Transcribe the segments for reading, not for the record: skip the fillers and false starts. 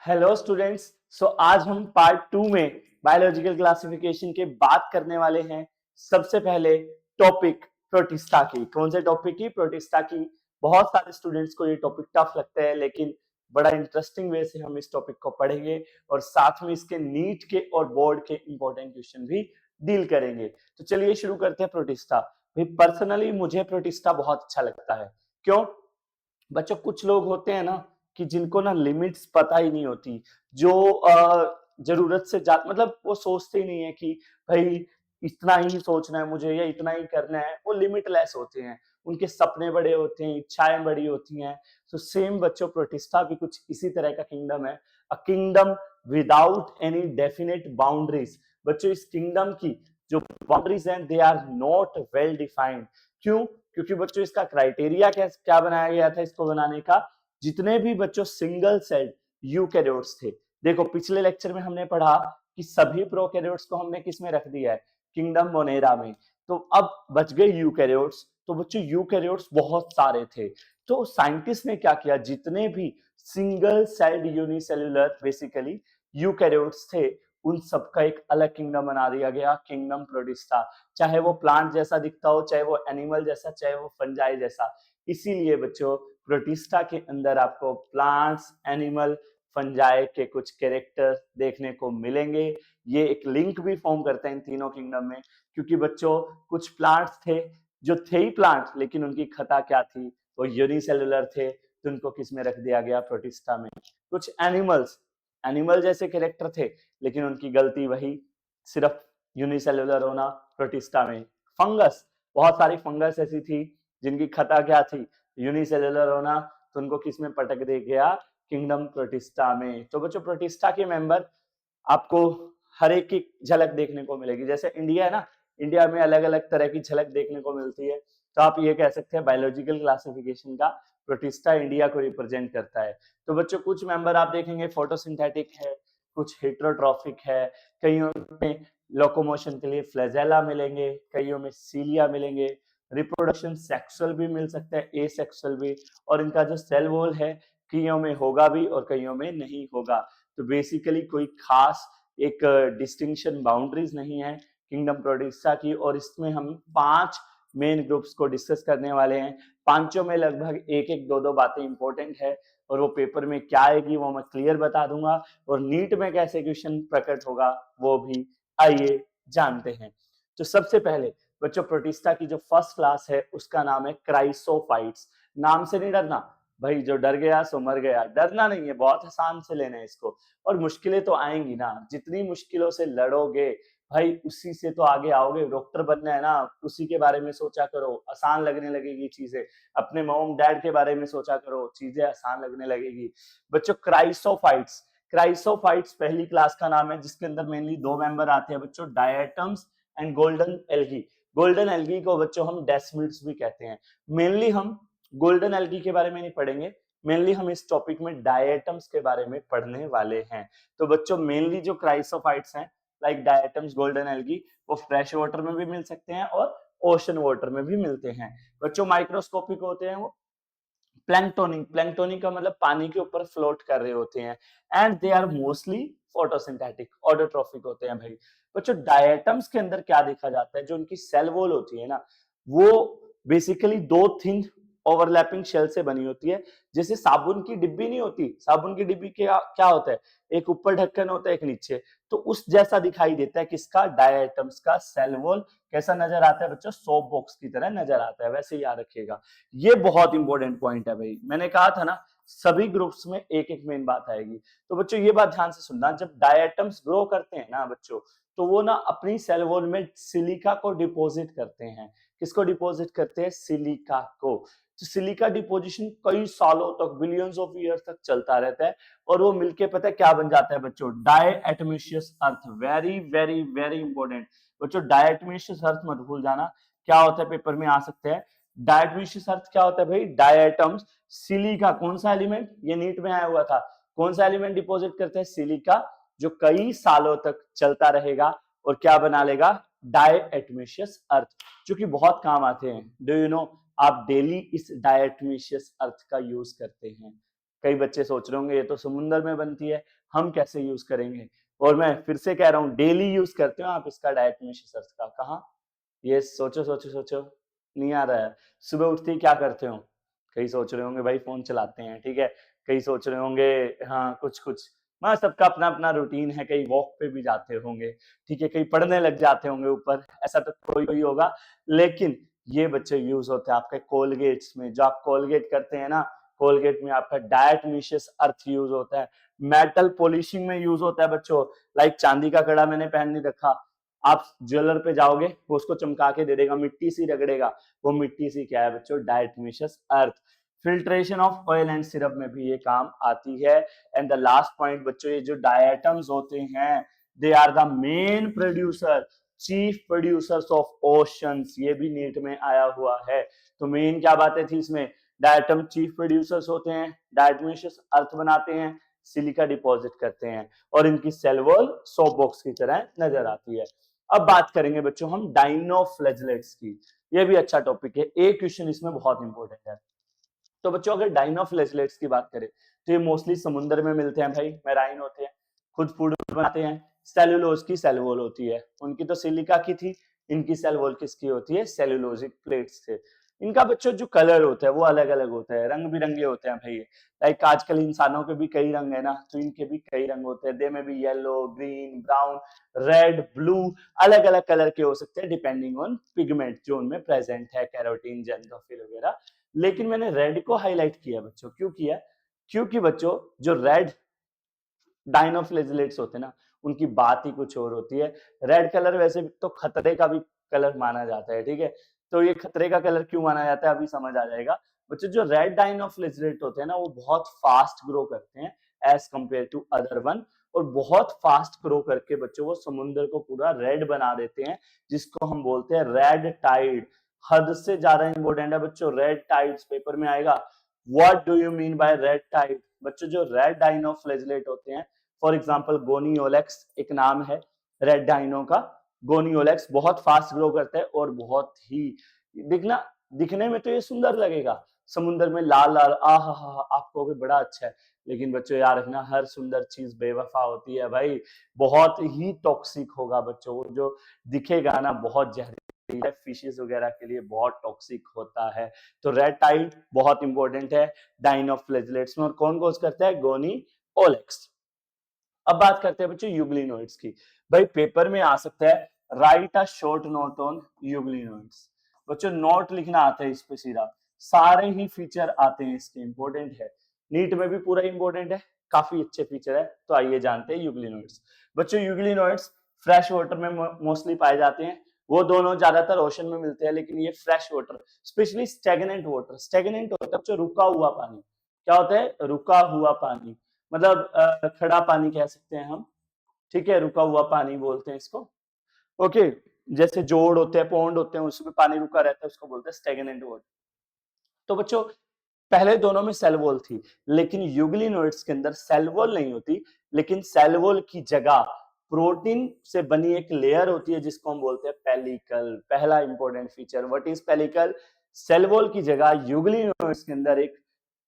Hello students. आज हम part 2 में बायोलॉजिकल क्लासिफिकेशन के बात करने वाले हैं। सबसे पहले टॉपिक प्रोटिस्टा की। कौन से टॉपिक की? प्रोटिस्टा की। बहुत सारे स्टूडेंट्स को ये टॉपिक टफ लगता है, लेकिन बड़ा इंटरेस्टिंग वे से हम इस टॉपिक को पढ़ेंगे और साथ में इसके नीट के और बोर्ड के इंपॉर्टेंट क्वेश्चन भी डील करेंगे। तो चलिए शुरू करते हैं प्रोटिस्टा। भाई पर्सनली मुझे प्रोटिस्टा बहुत अच्छा लगता है। क्यों? बच्चों कुछ लोग होते हैं ना कि जिनको ना लिमिट्स पता ही नहीं होती, जो जरूरत से ज्यादा मतलब वो सोचते ही नहीं है कि भाई इतना ही सोचना है मुझे या इतना ही करना है। वो लिमिटलेस होते हैं, उनके सपने बड़े होते हैं, इच्छाएं बड़ी होती हैं। तो सेम बच्चों प्रोटिस्टा भी कुछ इसी तरह का किंगडम है, a kingdom without any definite boundaries. बच्चों इस किंगडम की जो बाउंड्रीज हैं they are not well defined. क्यों? क्योंकि बच्चों इसका क्राइटेरिया क्या क्या बनाया गया था इसको बनाने का? जितने भी बच्चों सिंगल सेल यूकैरियोट्स थे, देखो पिछले लेक्चर में हमने पढ़ा कि सभी प्रोकैरियोट्स को हमने किस में रख दिया है? किंगडम मोनेरा में। तो अब बच गए यूकैरियोट्स। तो बच्चों यूकैरियोट्स बहुत सारे थे, तो साइंटिस्ट ने क्या किया, जितने भी single celled unicellular basically eukaryotes थे उन सबका एक अलग किंगडम बना दिया गया, किंगडम प्रोटिस्टा। चाहे वो प्लांट जैसा दिखता हो, चाहे वो एनिमल जैसा, चाहे वो फंजाई जैसा। इसीलिए बच्चों प्रोटिस्टा के अंदर आपको प्लांट्स, एनिमल, फंजाई के कुछ कैरेक्टर देखने को मिलेंगे। ये एक लिंक भी फॉर्म करते हैं इन तीनों किंगडम में, क्योंकि बच्चों कुछ प्लांट्स थे जो थे ही प्लांट, लेकिन उनकी खता क्या थी? वो यूनिसेलुलर थे, तो उनको किस में रख दिया गया? प्रोटिस्टा में। कुछ एनिमल्स, एनिमल जैसे कैरेक्टर थे, लेकिन उनकी गलती वही, सिर्फ यूनिसेलुलर होना, प्रोटिस्टा में। फंगस, बहुत सारी फंगस ऐसी थी जिनकी खता क्या थी? यूनिसेलुलर होना, तो उनको किस में पटक दे गया? किंगडम प्रोटिस्टा में। तो बच्चों प्रोटिस्टा के मेंबर आपको हर एक की झलक देखने को मिलेगी। जैसे इंडिया है ना, इंडिया में अलग अलग तरह की झलक देखने को मिलती है। तो आप ये कह सकते हैं बायोलॉजिकल क्लासिफिकेशन का प्रोटिस्टा इंडिया को रिप्रेजेंट करता है। तो बच्चों कुछ मेंबर आप देखेंगे फोटोसिंथेटिक है, कुछ हेट्रोट्रॉफिक है, कईयों में लोकोमोशन के लिए फ्लैजेला मिलेंगे, कईयों में सीलिया मिलेंगे, रिप्रोडक्शन सेक्सुअल भी मिल सकता है, एसेक्सुअल भी, और इनका जो सेल वॉल है कईयों में होगा भी और कईयों में नहीं होगा। तो बेसिकली कोई खास एक डिस्टिंक्शन बाउंड्रीज नहीं है किंगडम प्रोटिस्टा की। और इसमें हम 5 मेन ग्रुप्स को डिस्कस करने वाले हैं। पांचों में लगभग एक एक दो दो बातें इंपॉर्टेंट है, और वो पेपर में क्या आएगी वो मैं क्लियर बता दूंगा, और नीट में कैसे क्वेश्चन प्रकट होगा वो भी आइए जानते हैं। तो सबसे पहले बच्चों प्रोटिस्टा की जो फर्स्ट क्लास है उसका नाम है क्राइसोफाइट्स। नाम से नहीं डरना भाई, जो डर गया सो मर गया, डरना नहीं है, बहुत आसान से लेना है इसको। और मुश्किलें तो आएंगी ना, जितनी मुश्किलों से लड़ोगे भाई उसी से तो आगे आओगे। डॉक्टर बनना है ना, उसी के बारे में सोचा करो, आसान लगने लगेगी चीजें। अपने मॉम डैड के बारे में सोचा करो, चीजें आसान लगने लगेगी। बच्चों क्राइसोफाइट्स, क्राइसोफाइट्स पहली क्लास का नाम है, जिसके अंदर मेनली दो मेंबर आते हैं बच्चों, diatoms and golden algae. Golden algae को बच्चों हम डेस्मिड्स भी कहते हैं। मेनली हम गोल्डन एल्गी के बारे में नहीं पढ़ेंगे, मेनली हम इस टॉपिक में डायटम्स के बारे में पढ़ने वाले हैं। तो बच्चों मेनली जो क्राइसोफाइट्स हैं लाइक डायटम्स, गोल्डन एल्गी, वो फ्रेश वाटर में भी मिल सकते हैं और ओशन वाटर में भी मिलते हैं। बच्चों माइक्रोस्कोपिक होते हैं वो प्लैंक्टोनिक, प्लैंक्टोनिक का मतलब पानी के ऊपर फ्लोट कर रहे होते हैं। And they are mostly photosynthetic, autotrophic होते हैं भाई। बच्चों डायटम्स के अंदर क्या देखा जाता है, जो उनकी सेल वॉल होती है ना, वो बेसिकली दो थिन ओवरलैपिंग शेल से बनी होती है। जैसे साबुन की डिब्बी नहीं होती, साबुन की डिब्बी क्या क्या होता है, एक ऊपर ढक्कन होता है एक नीचे, तो उस जैसा दिखाई देता है किसका? डायटम्स का सेल वॉल। कैसा नजर आता है बच्चों? सोप बॉक्स की तरह नजर आता है, वैसे याद रखिएगा। ये बहुत इंपॉर्टेंट पॉइंट है भाई, मैंने कहा था ना सभी ग्रुप्स में एक एक मेन बात आएगी। तो बच्चों ये बात ध्यान से सुनना, जब डायटम्स ग्रो करते हैं ना बच्चों, तो वो ना अपनी सेल वॉल में सिलिका को डिपॉजिट करते हैं। किसको डिपॉजिट करते हैं? सिलिका को। तो सिलिका डिपोजिशन कई सालों तक, बिलियंस ऑफ ईयर्स तक चलता रहता है, और वो मिलके पता है क्या बन जाता है बच्चों? डायटोमिशियस अर्थ। वेरी वेरी वेरी इंपॉर्टेंट बच्चों, डायटोमिशियस अर्थ मत भूल जाना, क्या होता है पेपर में आ सकते हैं। डायटोमिशियस अर्थ क्या होता है भाई? डायटम्स, सिलिका कौन सा एलिमेंट, ये नीट में आया हुआ था, कौन सा एलिमेंट डिपॉजिट करते हैं? सिलिका, जो कई सालों तक चलता रहेगा और क्या बना लेगा? डायटोमिशियस अर्थ, जो कि बहुत काम आते हैं। डू यू नो, आप डेली इस डायटोमिशियस अर्थ का यूज करते हैं। कई बच्चे सोच रहे होंगे ये तो समुद्र में बनती है, हम कैसे यूज करेंगे। और मैं फिर से कह रहा हूँ डेली यूज करते हो आप इसका डायटोमियस अर्थ का। कहाँ, ये सोचो सोचो सोचो, नहीं आ रहा है। सुबह उठते ही क्या करते हो, कई सोच रहे होंगे भाई फोन चलाते हैं, ठीक है, कई सोच रहे होंगे हाँ कुछ कुछ, हाँ सबका अपना अपना रूटीन है, कई वॉक पे भी जाते होंगे, ठीक है, कई पढ़ने लग जाते होंगे ऊपर, ऐसा तो कोई कोई होगा। लेकिन ये बच्चे यूज होते हैं आपके कोलगेट्स में, जो आप कोलगेट करते हैं ना, कोलगेट में आपका डायटोमियस अर्थ यूज होता है, मेटल पॉलिशिंग में यूज होता है बच्चों। लाइक चांदी का कड़ा मैंने पहन नहीं रखा, आप ज्वेलर पे जाओगे वो उसको चमका के दे देगा, मिट्टी सी रगड़ेगा, वो मिट्टी सी क्या है बच्चों, diatomaceous earth. Filtration of oil and syrup में भी ये काम आती है। एंड द लास्ट पॉइंट बच्चों, ये जो डायटम्स होते हैं they are the main producer, chief producers of oceans, ये भी नीट में आया हुआ है। तो मेन क्या बातें थी इसमें, डायटम चीफ प्रोड्यूसर्स होते हैं, डायटोमियस अर्थ बनाते हैं, सिलिका डिपॉजिट करते हैं, और इनकी सेल वॉल सोप बॉक्स की तरह नजर आती है। अब बात करेंगे बच्चों हम डाइनोफ्लैजेलेट्स की, ये भी अच्छा टॉपिक है, एक क्वेश्चन इसमें बहुत इंपॉर्टेंट है। तो बच्चों अगर डाइनोफ्लैजेलेट्स की बात करें तो ये मोस्टली समुद्र में मिलते हैं भाई, मैराइन होते हैं, खुद फूड बनाते हैं, सेलुलोज की सेल वॉल होती है, उनकी तो सिलिका की थी, इनकी सेल वॉल किसकी होती है, सेलुलोजिक प्लेट्स से। इनका बच्चों जो कलर होता है वो अलग अलग होता है, रंग बिरंगे होते हैं भाई। लाइक आजकल इंसानों के भी कई रंग है ना, तो इनके भी कई रंग होते हैं, दे में भी yellow, green, brown, red, blue, अलग अलग कलर के हो सकते हैं डिपेंडिंग ऑन पिगमेंट जो उनमें प्रेजेंट है, कैरोटीन, जेंथोफिल वगैरह। लेकिन मैंने रेड को हाईलाइट किया बच्चों, क्यों किया, क्योंकि बच्चों जो रेड डाइनोफ्लैजेलेट्स होते हैं ना, उनकी बात ही कुछ और होती है। रेड कलर वैसे तो खतरे का भी कलर माना जाता है, ठीक है, तो ये खतरे का कलर क्यों माना जाता है अभी समझ आ जाएगा बच्चों। जो रेड डाइनोफ्लैजेलेट होते हैं ना वो बहुत फास्ट ग्रो करते हैं as compare to other one, और बहुत फास्ट ग्रो करके बच्चों वो समुद्र को पूरा रेड बना देते हैं, जिसको हम बोलते हैं रेड टाइड। हद से ज्यादा इंपॉर्टेंट है बच्चों, रेड टाइड्स पेपर में आएगा। What do you mean by red tide बच्चों, जो रेड डाइनोफ्लैजेलेट होते हैं, फॉर एग्जांपल गोनियोलेक्स एक नाम है रेड डाइनो का, गोनियोलेक्स बहुत फास्ट ग्रो करता है और बहुत ही दिखना, दिखने में तो ये सुंदर लगेगा, समुद्र में लाल लाल, आहा हा, आपको भी बड़ा अच्छा है, लेकिन बच्चों याद रखना हर सुंदर चीज बेवफा होती है भाई, बहुत ही टॉक्सिक होगा बच्चों, वो जो दिखेगा ना बहुत जहरीला है, फिशेस वगैरह के लिए बहुत टॉक्सिक होता है। तो रेड टाइड बहुत इंपॉर्टेंट है डाइनोफ्लैजेलेट्स में, और कौन कोज करता है, गोनियोलेक्स। अब बात करते हैं बच्चों यूग्लिनोइड्स की। भाई पेपर में आ सकता है right a short note on euglenoids, बच्चों नोट लिखना आता है इस पे सीधा, सारे ही फीचर आते हैं इसके, इंपॉर्टेंट है, नीट में भी पूरा इंपॉर्टेंट है, काफी अच्छे फीचर है। तो आइए जानते हैं यूग्लिनोइड्स। बच्चों यूग्लिनोइड्स फ्रेश वाटर में मोस्टली पाए जाते हैं, वो दोनों ज्यादातर ओशन में मिलते हैं, लेकिन ये fresh water, specially stagnant water, stagnant होता है बच्चों रुका हुआ पानी, क्या होता है, रुका हुआ पानी, मतलब खड़ा पानी कह सकते हैं हम, ठीक है, रुका हुआ पानी बोलते हैं इसको, ओके। जैसे जोड़ होते हैं, पौंड होते हैं, उसमें पानी रुका रहता है, उसको बोलते हैं स्टेगनेंट वाटर। तो बच्चों पहले दोनों में सेल वॉल थी, लेकिन यूग्लिनोइड्स के अंदर सेल वॉल नहीं होती, लेकिन सेल वॉल की जगह प्रोटीन से बनी एक लेयर होती है जिसको हम बोलते हैं पेलिकल। पहला important feature, what is pellicle, cell wall की जगह यूग्लिनोइड्स के अंदर एक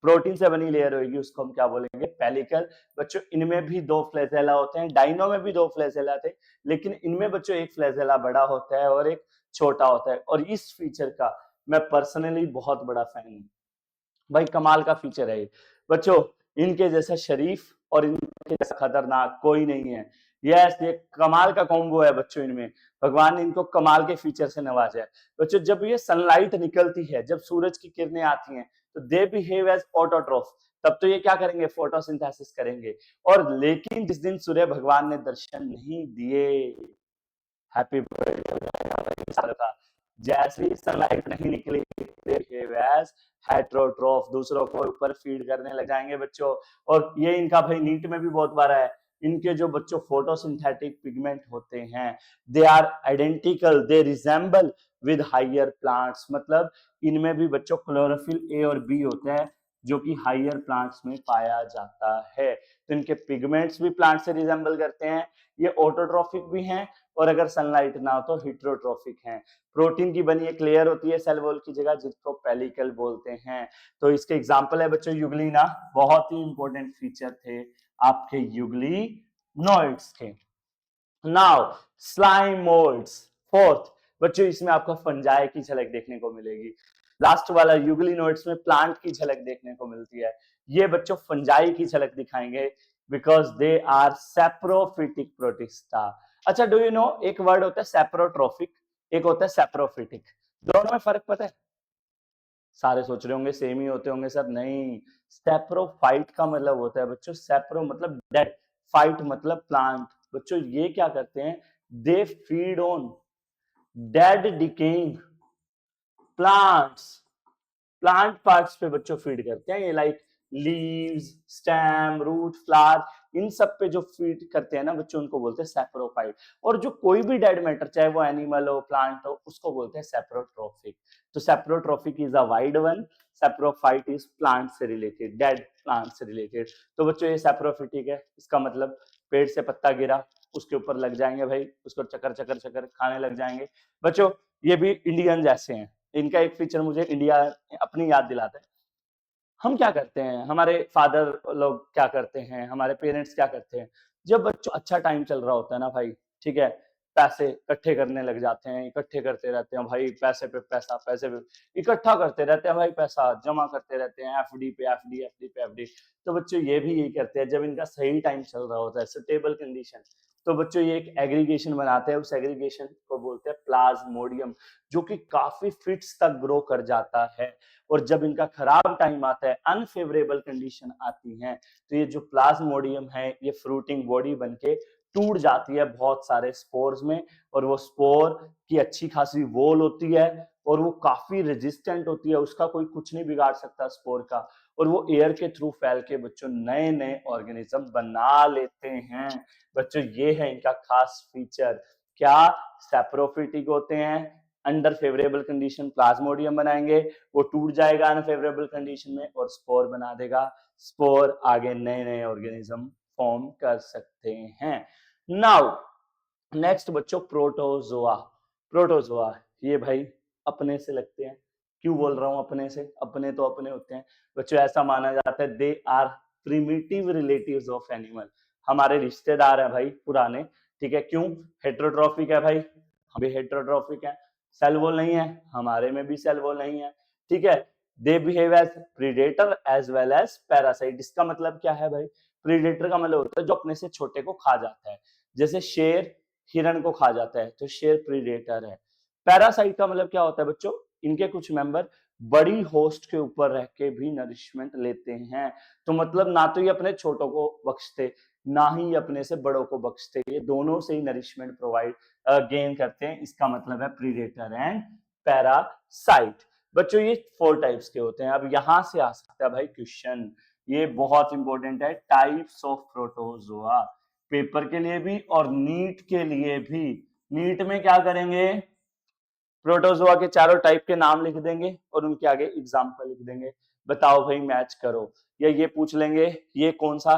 प्रोटीन से बनी लेयर होगी, उसको हम क्या बोलेंगे, पेलिकल। बच्चों इनमें भी दो फ्लैजेला होते हैं, डाइनो में भी दो फ्लैजेला थे, लेकिन इनमें बच्चों एक फ्लैजेला बड़ा होता है और एक छोटा होता है, और इस फीचर का मैं पर्सनली बहुत बड़ा फैन हूं भाई, कमाल का फीचर है ये बच्चों, इनके जैसा शरीफ और इनके जैसा खतरनाक कोई नहीं है। यस, ये कमाल का कॉम्बो है बच्चों, इनमें भगवान ने इनको कमाल के फीचर से नवाजा है बच्चों। जब ये सनलाइट निकलती है, जब सूरज की किरणें आती हैं, तो दे बिहेव एज ऑटोट्रोफ, तब तो ये क्या करेंगे, फोटोसिंथेसिस करेंगे। और लेकिन जिस दिन सूर्य भगवान ने दर्शन नहीं दिए, हैप्पी बर्थडे था, जैसे ही सनलाइट नहीं निकली, हेट्रोट्रोफ, दूसरों को ऊपर फीड करने लग जाएंगे बच्चों। और ये इनका भाई नीट में भी बहुत बार है, इनके जो बच्चों फोटोसिंथेटिक पिगमेंट होते हैं they are identical, they resemble with higher plants, मतलब इनमें भी बच्चों क्लोरोफिल ए और बी होते हैं, जो कि हायर प्लांट्स में पाया जाता है। तो इनके पिगमेंट्स भी प्लांट से रिजेंबल करते हैं, ये ऑटोट्रॉफिक भी हैं, और अगर सनलाइट ना हो तो हिट्रोट्रॉफिक हैं। प्रोटीन की बनी एक लेयर होती है सेल वॉल की जगह, जिसको पेलिकल बोलते हैं। तो इसके एग्जाम्पल है बच्चों यूग्लिना, बहुत ही इंपॉर्टेंट फीचर थे आपके यूग्लिनोइड्स के। नाउ स्लाइम मोल्ड्स, फोर्थ बच्चों इसमें आपको फंजाई की झलक देखने को मिलेगी। लास्ट वाला यूग्लिनोइड्स में प्लांट की झलक देखने को मिलती है। ये बच्चों फंजाई की झलक दिखाएंगे because they are saprophytic protista. अच्छा, डू यू नो एक वर्ड होता है सेप्रोट्रोफिक, एक होता है सेप्रोफिटिक, दोनों में फर्क पता है? सारे सोच रहे होंगे सेम ही होते होंगे सर, नहीं। सेप्रोफाइट का मतलब होता है बच्चों, सेप्रो मतलब डेड, फाइट मतलब प्लांट। बच्चों ये क्या करते हैं, they feed on dead decaying plants, plant parts पे बच्चों फीड करते हैं ये, like leaves, stem, root, flower, इन सब पे जो फीड करते हैं ना बच्चों, उनको बोलते हैं सेप्रोफाइट। और जो कोई भी डेड मैटर, चाहे वो एनिमल हो, प्लांट हो, उसको बोलते हैं सेप्रोट्रोफिक। तो saprotrophic is a wide one, saprophyte is plant से रिलेटेड, डेड प्लांट से रिलेटेड। तो बच्चों ये सेप्रोफिटिक है, इसका मतलब पेड़ से पत्ता गिरा, उसके ऊपर लग जाएंगे भाई, उसको चकर चकर चकर खाने लग जाएंगे। बच्चों ये भी इंडियन जैसे हैं, इनका एक फीचर मुझे इंडिया अपनी याद दिलाता है। हम क्या करते हैं, हमारे फादर लोग क्या करते हैं, हमारे पेरेंट्स क्या करते हैं, जब बच्चों अच्छा टाइम चल रहा होता है ना भाई, ठीक है, पैसे इकट्ठे करने लग जाते हैं, इकट्ठे करते रहते हैं भाई, पैसे पे पैसा, पैसे पे इकट्ठा करते रहते हैं भाई, पैसा जमा करते रहते हैं, एफडी पे एफडी, एफडी पे एफडी। तो बच्चों ये भी यही करते हैं, जब इनका सही टाइम चल रहा होता है, स्टेबल कंडीशन, तो बच्चों ये एक एग्रीगेशन बनाते हैं, उस एग्रीगेशन को बोलते हैं प्लाज्मोडियम, जो कि काफी फिट्स तक ग्रो कर जाता है। और जब इनका खराब टाइम आता है, अनफेवरेबल कंडीशन आती है, तो ये जो प्लाज्मोडियम है, ये फ्रूटिंग बॉडी बनके टूट जाती है बहुत सारे स्पोर्स में, और वो स्पोर की अच्छी खासी वॉल होती है, और वो काफी रेजिस्टेंट होती है, उसका कोई कुछ नहीं बिगाड़ सकता स्पोर का, और वो एयर के थ्रू फैल के बच्चों नए नए ऑर्गेनिज्म बना लेते हैं। बच्चों ये है इनका खास फीचर, क्या सेप्रोफिटिक होते हैं, अंडर फेवरेबल कंडीशन प्लाज्मोडियम बनाएंगे, वो टूट जाएगा अनफेवरेबल कंडीशन में और स्पोर बना देगा, स्पोर आगे नए नए ऑर्गेनिज्म फॉर्म कर सकते हैं। नाउ नेक्स्ट बच्चों प्रोटोजोआ, प्रोटोजोआ ये भाई अपने से लगते हैं, क्यों बोल रहा हूं अपने से, अपने तो अपने होते हैं बच्चों, ऐसा माना जाता है they are primitive relatives of animal, हमारे रिश्तेदार हैं भाई पुराने, ठीक है, क्यों, हेट्रोट्रॉफिक है भाई, हम भी हेट्रोट्रॉफिक है, सेल वॉल नहीं है, हमारे में भी सेल वॉल नहीं है, ठीक है, they behave as predator as well as parasite. इसका मतलब क्या है भाई, प्रीडेटर का मतलब होता है जो अपने से छोटे को खा जाता है, जैसे शेर हिरण को खा जाता है तो शेर प्रीडेटर है। पैरासाइट का मतलब क्या होता है बच्चों, इनके कुछ मेंबर बड़ी होस्ट के ऊपर रह के भी नरिशमेंट लेते हैं, तो मतलब ना तो ये अपने छोटों को बख्शते, ना ही अपने से बड़ों को बख्शते, ये दोनों से ही नरिशमेंट प्रोवाइड गेन करते हैं, इसका मतलब है प्रीडेटर एंड पैरासाइट। बच्चों ये 4 टाइप्स के होते हैं। अब यहां से आ सकता है भाई क्वेश्चन, ये बहुत इंपॉर्टेंट है, टाइप्स ऑफ प्रोटोजोआ, पेपर के लिए भी और नीट के लिए भी। नीट में क्या करेंगे, प्रोटोजोआ के चारों टाइप के नाम लिख देंगे और उनके आगे एग्जाम्पल लिख देंगे, बताओ भाई मैच करो, या ये पूछ लेंगे ये कौन सा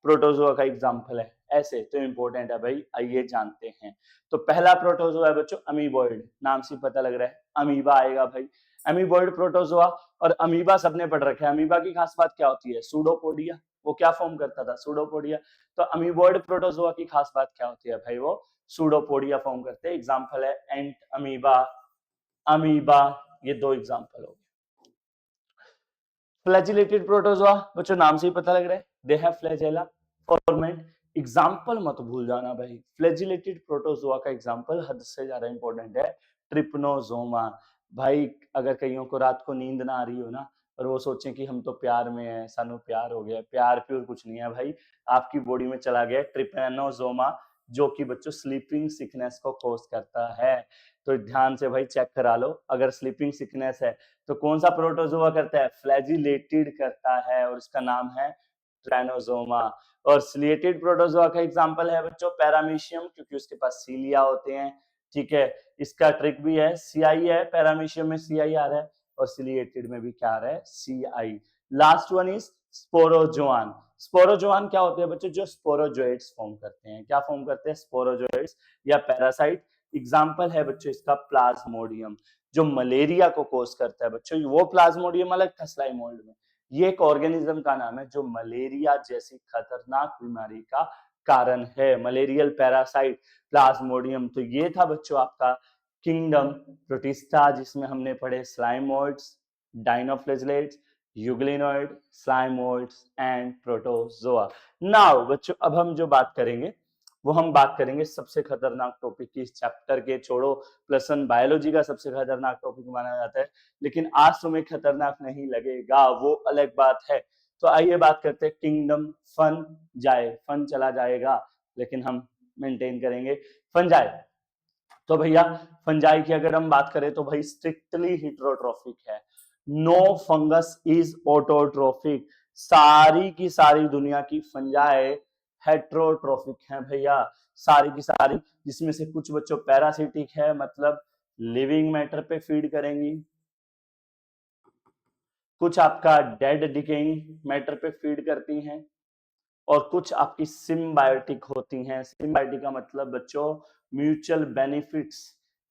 प्रोटोजोआ का एग्जाम्पल है, ऐसे तो इंपॉर्टेंट है भाई, आइए जानते हैं। तो पहला प्रोटोजोआ है बच्चों अमीबॉइड, नाम से पता लग रहा है अमीबा आएगा भाई, अमीबॉइड प्रोटोजोआ। और अमीबा सबने पढ़ रखा है, अमीबा की खास बात क्या होती है, सूडोपोडिया, वो क्या फॉर्म करता था, सूडोपोडिया। तो अमीबॉइड प्रोटोजोआ की खास बात क्या होती है भाई, वो सूडोपोडिया फॉर्म करते हैं, एग्जाम्पल है एंट अमीबा, अमीबा, ये 2 एग्जांपल हो गए। फ्लैजिलेटेड प्रोटोजोआ बच्चों नाम से ही पता लग रहा है, they have flagella format, example मत भूल जाना भाई, फ्लैजिलेटेड प्रोटोजोआ का एग्जांपल हद से ज्यादा इंपॉर्टेंट है ट्रिपनोजोमा। भाई अगर कईयों को रात को नींद ना आ रही हो ना, और वो सोचें कि हम तो प्यार में हैं, सानू प्यार हो गया, प्यार प्योर कुछ नहीं है भाई, आपकी बॉडी में चला गया ट्रिपनोजोमा, जो कि बच्चों स्लीपिंग सिकनेस को कॉज करता है। तो ध्यान से भाई चेक करा लो, अगर स्लीपिंग सिकनेस है तो कौन सा प्रोटोजोआ करता है, फ्लैजिलेटेड करता है, और इसका नाम है ट्राइनोजोमा। और सिलिएटेड प्रोटोजोआ का एग्जांपल है बच्चों पैरामीशियम, क्योंकि उसके पास सीलिया होते हैं, ठीक है, इसका ट्रिक भी है, सीआई है, पैरामीशियम में सीआई आ रहा है और सिलिएटेड में भी क्या आ रहा है, सीआई। Last one is sporozoan. Sporozoan क्या होते हैं बच्चों? जो स्पोरोजोइट्स फॉर्म करते हैं। क्या फॉर्म करते हैं? स्पोरोजोइट्स या पैरासाइट। एग्जाम्पल है बच्चों इसका प्लाज्मोडियम, जो मलेरिया को कोज करता है बच्चों। वो प्लाज्मोडियम अलग था स्लाइम मोल्ड में। ये एक ऑर्गेनिज्म का नाम है जो मलेरिया जैसी खतरनाक बीमारी का कारण है। Malarial parasite Plasmodium. तो ये था बच्चों आपका किंगडम प्रोटिस्टा, जिसमें हमने पढ़े slime moulds, dinoflagellates, यूग्लिनोइड, slime moulds and protozoa. Now बच्चों अब हम जो बात करेंगे वो हम बात करेंगे सबसे खतरनाक टॉपिक की। इस चैप्टर के छोड़ो, प्लस वन बायोलॉजी का सबसे खतरनाक टॉपिक माना जाता है, लेकिन आज तुम्हें खतरनाक नहीं लगेगा, वो अलग बात है। तो आइए बात करते हैं किंगडम फन जाए। फन चला जाएगा लेकिन हम मेंटेन करेंगे फंजाई। तो भैया फंजाई की अगर हम बात करें तो भाई स्ट्रिक्टली हेटेरोट्रॉफिक है। No fungus is autotrophic. सारी की सारी दुनिया की फंजाई हेटेरोट्रॉफिक है भैया, सारी की सारी। जिसमें से कुछ बच्चों पैरासिटिक है, मतलब लिविंग मैटर पे फीड करेंगी, कुछ आपका डेड डिकेइंग मैटर पे फीड करती हैं, और कुछ आपकी सिम्बायोटिक होती हैं। सिम्बायोटिक का मतलब बच्चों म्यूचुअल बेनिफिट्स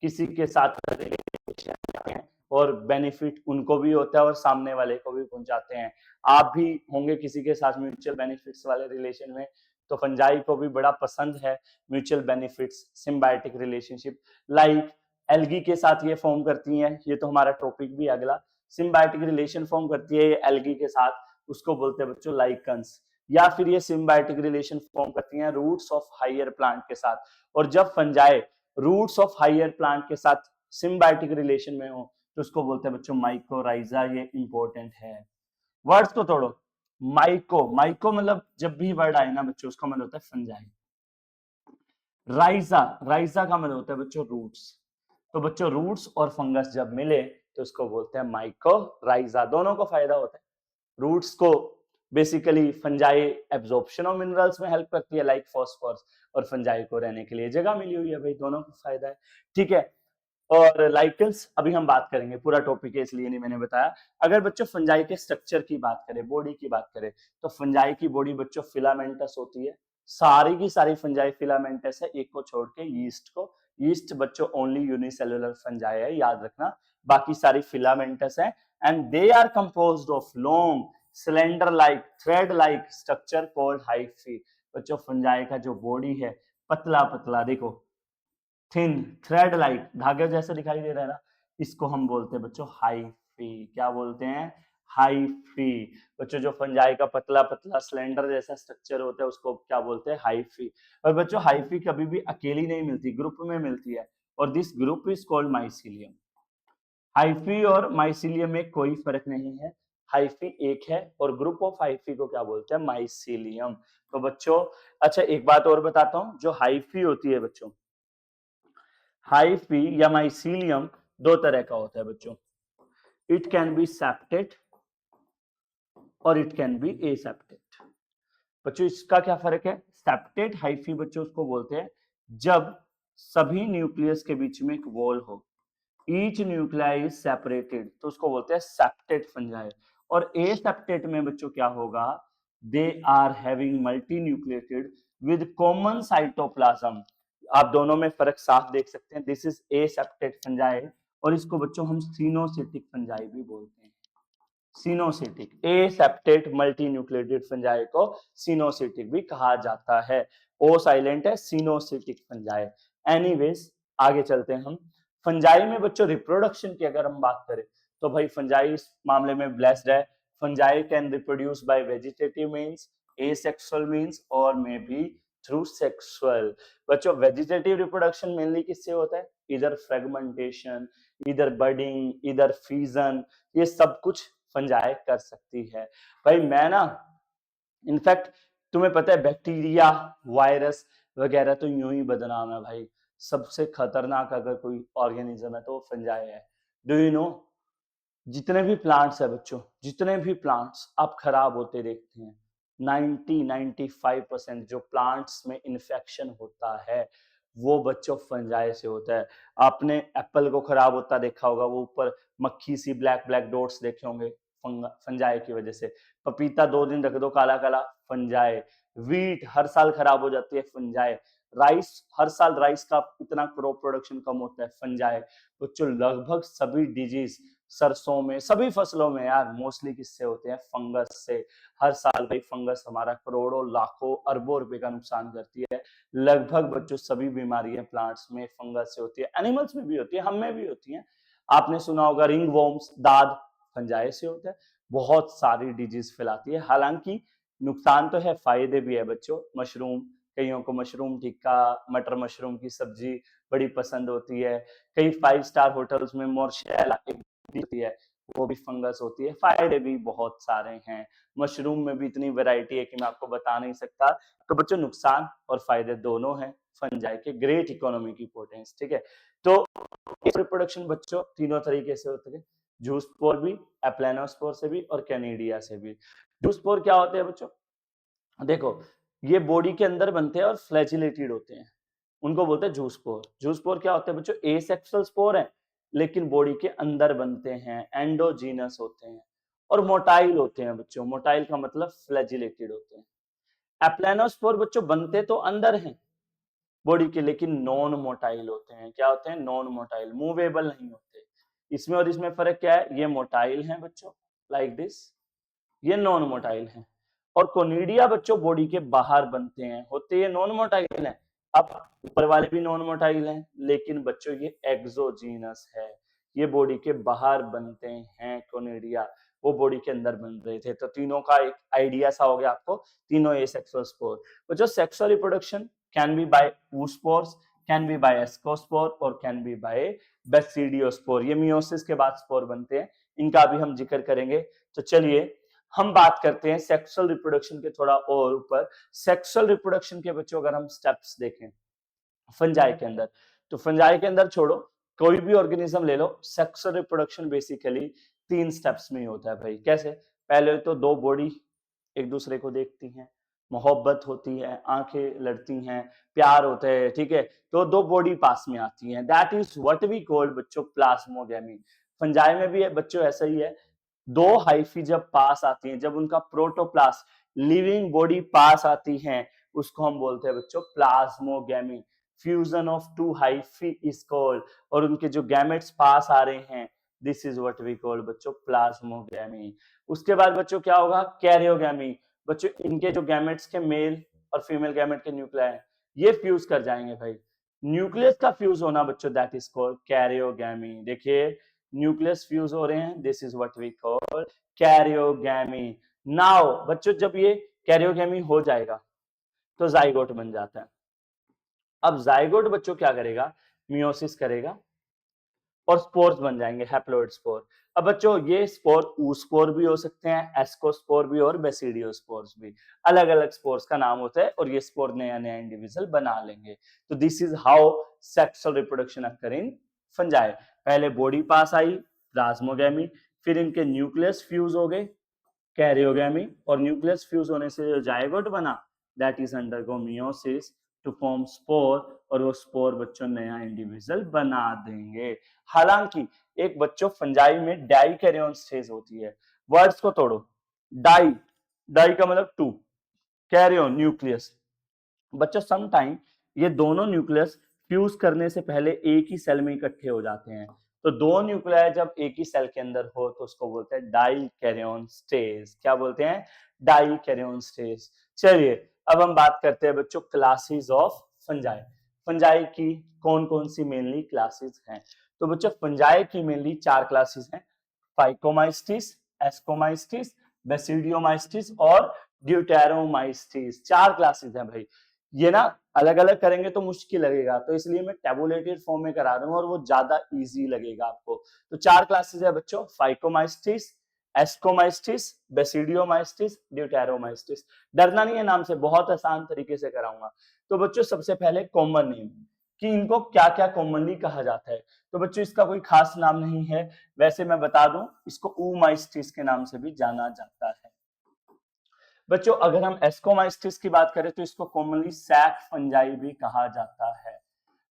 किसी के साथ हैं, और बेनिफिट उनको भी होता है और सामने वाले को भी पहुंचाते हैं। आप भी होंगे किसी के साथ म्यूचुअल बेनिफिट्स वाले रिलेशन में, तो फंजाई को भी बड़ा पसंद है mutual benefits, symbiotic relationship. Like algae के साथ ये फॉर्म करती हैं, ये तो हमारा टॉपिक भी अगला। सिम्बायोटिक रिलेशन फॉर्म करती है ये एल्गी के साथ, उसको बोलते हैं बच्चों लाइकन्स। या फिर ये सिम्बायोटिक रिलेशन फॉर्म करती हैं रूट्स ऑफ हायर प्लांट के साथ। और जब fungi roots of higher plant के साथ सिम्बायोटिक रिलेशन में हो तो उसको बोलते हैं बच्चों माइकोराइजा। ये इंपॉर्टेंट है। वर्ड्स को तोड़ो। माइको, माइको मतलब जब भी वर्ड आए ना बच्चों उसका मतलब होता है फंजाई। राइजा, राइजा का मतलब होता है बच्चों रूट्स। तो बच्चों रूट्स और फंगस जब मिले तो उसको बोलते हैं माइकोराइजा। दोनों को फायदा होता है। रूट्स को basically fungi absorption of minerals में हेल्प करती है लाइक फॉस्फोरस, और फंजाई को रहने के लिए जगह मिली हुई है भाई, दोनों को फायदा है। ठीक है। और लाइकन्स अभी हम बात करेंगे, पूरा टॉपिक है इसलिए नहीं मैंने बताया। अगर बच्चों फंजाई के स्ट्रक्चर की बात करें, बॉडी की बात करें, तो फंजाई की बॉडी बच्चों फिलामेंटस होती है। सारी की सारी फंजाई फिलामेंटस है, एक को छोड़ के यीस्ट को। यीस्ट बच्चों ओनली यूनिसेलुलर फंजाई है, याद रखना। बाकी सारी फिलामेंटस है and they are composed of long cylinder like thread like structure called hyphae. बच्चों फंजाई का जो बॉडी है पतला पतला, देखो थिन थ्रेड लाइक धागे जैसे दिखाई दे रहा है ना, इसको हम बोलते हैं बच्चों हाइफी। क्या बोलते हैं? हाइफी। बच्चों जो फंजाई का पतला पतला स्लेंडर जैसा स्ट्रक्चर होता है उसको क्या बोलते हैं? हाइफी। और बच्चों हाइफी कभी भी अकेली नहीं मिलती, ग्रुप में मिलती है, और this group is called mycelium. Hyphae और माइसीलियम में कोई फर्क नहीं है, हाइफी एक है, और ग्रुप ऑफ हाइफी को क्या बोलते हैं? माइसीलियम। तो बच्चों अच्छा एक बात और बताता हूं, जो हाइफी होती है बच्चों, हाइफी या माइसीलियम दो तरह का होता है बच्चों। इट कैन बी सेप्टेट और इट कैन बी एसेप्टेट। बच्चों इसका क्या फर्क है? सेप्टेट हाइफी बच्चों उसको बोलते हैं जब सभी न्यूक्लियस के बीच में एक वॉल हो, ईच न्यूक्लियाई इज सेपरेटेड, तो उसको बोलते हैं सेप्टेट फंजाई। और एसेप्टेट में बच्चों क्या होगा? They are having multi nucleated with common cytoplasm. आप दोनों में फर्क साफ देख सकते हैं। दिस इज एसेप्टेट फंजाई, और इसको बच्चों हम सिनोसिटिक फंजाई भी बोलते हैं। सिनोसिटिक एसेप्टेट मल्टी न्यूक्लिएटेड फंजाई को सिनोसिटिक भी कहा जाता है। ओ साइलेंट है, सिनोसिटिक फंजाई। एनीवेज आगे चलते हैं हम। फंजाई में बच्चों रिप्रोडक्शन की अगर हम बात करें तो भाई फंजाई इस मामले में ब्लेस्ड है। Fungi can reproduce by vegetative means, asexual means, और मे बी थ्रू सेक्सुअल। बच्चों वेजिटेटिव रिप्रोडक्शन मेनली किससे होता है? इधर फ्रेगमेंटेशन, इधर बडिंग, इधर फ्यूजन, ये सब कुछ फंजाई कर सकती है। भाई मैं ना इनफैक्ट तुम्हें पता है बैक्टीरिया वायरस वगैरह तो यूं ही बदनाम है भाई, सबसे खतरनाक अगर कोई ऑर्गेनिज्म है तो वो फंजाई है। डू यू नो जितने भी प्लांट्स है बच्चों, जितने भी प्लांट्स आप खराब होते देखते हैं, 90-95% जो प्लांट्स में इन्फेक्शन होता है वो बच्चों फंजाई से होता है। आपने एप्पल को खराब होता देखा होगा, वो ऊपर मक्खी सी ब्लैक ब्लैक डॉट्स देखे होंगे, फंजाई की वजह से। पपीता 2 दिन रख दो काला काला, फंजाई। वीट हर साल खराब हो जाती है, फंजाई। राइस हर साल राइस का इतना क्रॉप प्रोडक्शन कम होता है, फंजाई। बच्चों लगभग सभी डिजीज सरसों में, सभी फसलों में यार मोस्टली किससे होते हैं, फंगस से। हर साल भाई फंगस हमारा करोड़ों लाखों अरबों रुपए का नुकसान करती है। लगभग बच्चों सभी बीमारियां प्लांट्स में फंगस से होती है, एनिमल्स में भी होती है, हम में भी होती है। आपने सुना होगा रिंग वॉर्म्स, दाद फंजाई से होता है। बहुत सारी डिजीज फैलाती है। हालांकि नुकसान तो है, फायदे भी है बच्चों। मशरूम, कईयों को मशरूम टिक्का, मटर मशरूम की सब्जी बड़ी पसंद होती है। कई 5 स्टार होटल्स में मोरशेला होती है, वो भी फंगस होती है। फायदे भी बहुत सारे हैं। मशरूम में भी इतनी वैरायटी है कि मैं आपको बता नहीं सकता। तो बच्चों नुकसान और फायदे दोनों हैं फंजाई के। ग्रेट इकोनॉमिक इंपोर्टेंस, ठीक है। तो रिप्रोडक्शन बच्चों तीनों तरीके से होते हैं, जूस्पोर भी, एप्लानोस्पोर से भी और कैनिडिया से भी। जूस्पोर क्या होते हैं बच्चों, देखो ये बॉडी के अंदर बनते हैं और फ्लैजिलेटेड होते हैं, उनको बोलते हैं जूस्पोर। जूस्पोर क्या होते हैं बच्चों, एसेक्सुअल स्पोर है लेकिन बॉडी के अंदर बनते हैं, एंडोजीनस होते हैं और मोटाइल होते हैं बच्चों। मोटाइल का मतलब फ्लैजिलेटेड होते हैं। एप्लानोस्पोर बच्चों बनते तो अंदर हैं बॉडी के लेकिन नॉन मोटाइल होते हैं। क्या होते हैं, नॉन मोटाइल, मूवेबल नहीं होते। इसमें और इसमें फर्क क्या है, ये मोटाइल है बच्चों लाइक दिस, ये नॉन मोटाइल है। और कोनिडिया बच्चों बॉडी के बाहर बनते हैं, होते ये नॉन मोटाइल है। अब ऊपर वाले भी नॉन मोटाइल हैं लेकिन बच्चों ये एक्सोजीनस है, ये बॉडी के बाहर बनते हैं कोनिडिया, वो बॉडी के अंदर बन रहे थे। तो तीनों का एक आइडिया सा हो गया आपको, तीनों एसेक्सुअल स्पोर। बच्चों sexual reproduction can be by oospores, can be by ascospore और कैन बी बाय basidiospore। ये मियोसिस के बाद स्पोर बनते हैं, इनका भी हम जिक्र करेंगे। तो चलिए हम बात करते हैं सेक्सुअल रिप्रोडक्शन के थोड़ा और ऊपर। सेक्सुअल रिप्रोडक्शन के बच्चों अगर हम स्टेप्स देखें फंजाई के अंदर, तो फंजाई के अंदर छोड़ो, कोई भी ऑर्गेनिज्म ले लो, सेक्सुअल रिप्रोडक्शन बेसिकली 3 स्टेप्स में ही होता है भाई। कैसे, पहले तो 2 बॉडी एक दूसरे को देखती हैं, मोहब्बत होती है, आंखें लड़ती हैं, प्यार होता है, ठीक है। तो 2 बॉडी पास में आती हैं, that is what we call बच्चों प्लाज्मोगेमी। फंजाई में भी है बच्चों ऐसा ही है, 2 हाइफी जब पास आती हैं, जब उनका प्रोटोप्लास्ट लिविंग बॉडी पास आती हैं, उसको हम बोलते हैं बच्चों plasmogamy. Fusion of 2 hyphae is called, और उनके जो गैमेट्स पास आ रहे हैं, this is what we call बच्चों प्लाज्मोगेमी। उसके बाद बच्चों क्या होगा, कैरियोगेमी। बच्चों इनके जो गैमेट्स के मेल और फीमेल गैमेट के न्यूक्लियाई ये फ्यूज कर जाएंगे भाई। न्यूक्लियस का फ्यूज होना बच्चों दैट इज कॉल्ड कैरियोगेमी। देखिए न्यूक्लियस फ्यूज हो रहे हैं, this is what we call karyogamy. Now बच्चों जब ये कैरियोगेमी हो जाएगा तो जाइगोट बन जाता है। अब जाइगोट बच्चों क्या करेगा, मियोसिस करेगा और स्पोर्स बन जाएंगे, हैप्लॉइड स्पोर। अब बच्चों ये स्पोर oospore भी हो सकते हैं, एस्कोस्पोर भी और बेसिडियोस्पोर्स भी। अलग अलग स्पोर्स का नाम होता है और ये स्पोर नया नया इंडिविजुअल बना लेंगे। तो this is how sexual reproduction occur in fungi. पहले बॉडी पास आई प्लाज्मोगेमी, फिर इनके न्यूक्लियस फ्यूज हो गए कैरियोगेमी, और न्यूक्लियस फ्यूज होने से जो जायगोट बना that is undergo meiosis to form spore, और वो स्पोर बच्चों नया इंडिविजुअल बना देंगे। हालांकि एक बच्चों फंजाई में डाइकैरियोन स्टेज होती है। वर्ड्स को तोड़ो, डाई, डाई का मतलब 2, कैरियोन न्यूक्लियस। बच्चों सम टाइम ये दोनों न्यूक्लियस फ्यूज करने से पहले एक ही सेल में इकट्ठे हो जाते हैं। तो 2 न्यूक्लियाई जब एक ही सेल के अंदर हो तो उसको बोलते हैं डाइकैरियोन स्टेज। क्या बोलते हैं, डाइकैरियोन स्टेज। चलिए अब हम बात करते हैं बच्चों क्लासेस ऑफ फंजाई। फंजाई की कौन कौन सी मेनली क्लासेस हैं, तो बच्चों फंजाई की मेनली 4 क्लासेस हैं, फाइकोमाइस्टिस, एस्कोमाइस्टिस, बेसिडियोमाइस्टिस और ड्यूटेरोमाइस्टिस। 4 क्लासेस हैं भाई। ये ना अलग अलग करेंगे तो मुश्किल लगेगा, तो इसलिए मैं टेबुलेटेड फॉर्म में करा रहा हूँ और वो ज्यादा इजी लगेगा आपको। तो 4 क्लासेस है बच्चों, फाइकोमाइस्टिस, एस्कोमाइस्टिस, बेसिडियोमाइस्टिस, ड्यूटेरोमाइस्टिस। डरना नहीं है नाम से, बहुत आसान तरीके से कराऊंगा। तो बच्चों सबसे पहले कॉमन नेम कि इनको क्या क्या कॉमनली कहा जाता है। तो बच्चों इसका कोई खास नाम नहीं है, वैसे मैं बता दूं इसको ऊमाइस्टिस के नाम से भी जाना जाता है। बच्चों अगर हम एस्कोमाइस्टिस की बात करें तो इसको कॉमनली सैक फंजाई भी कहा जाता है।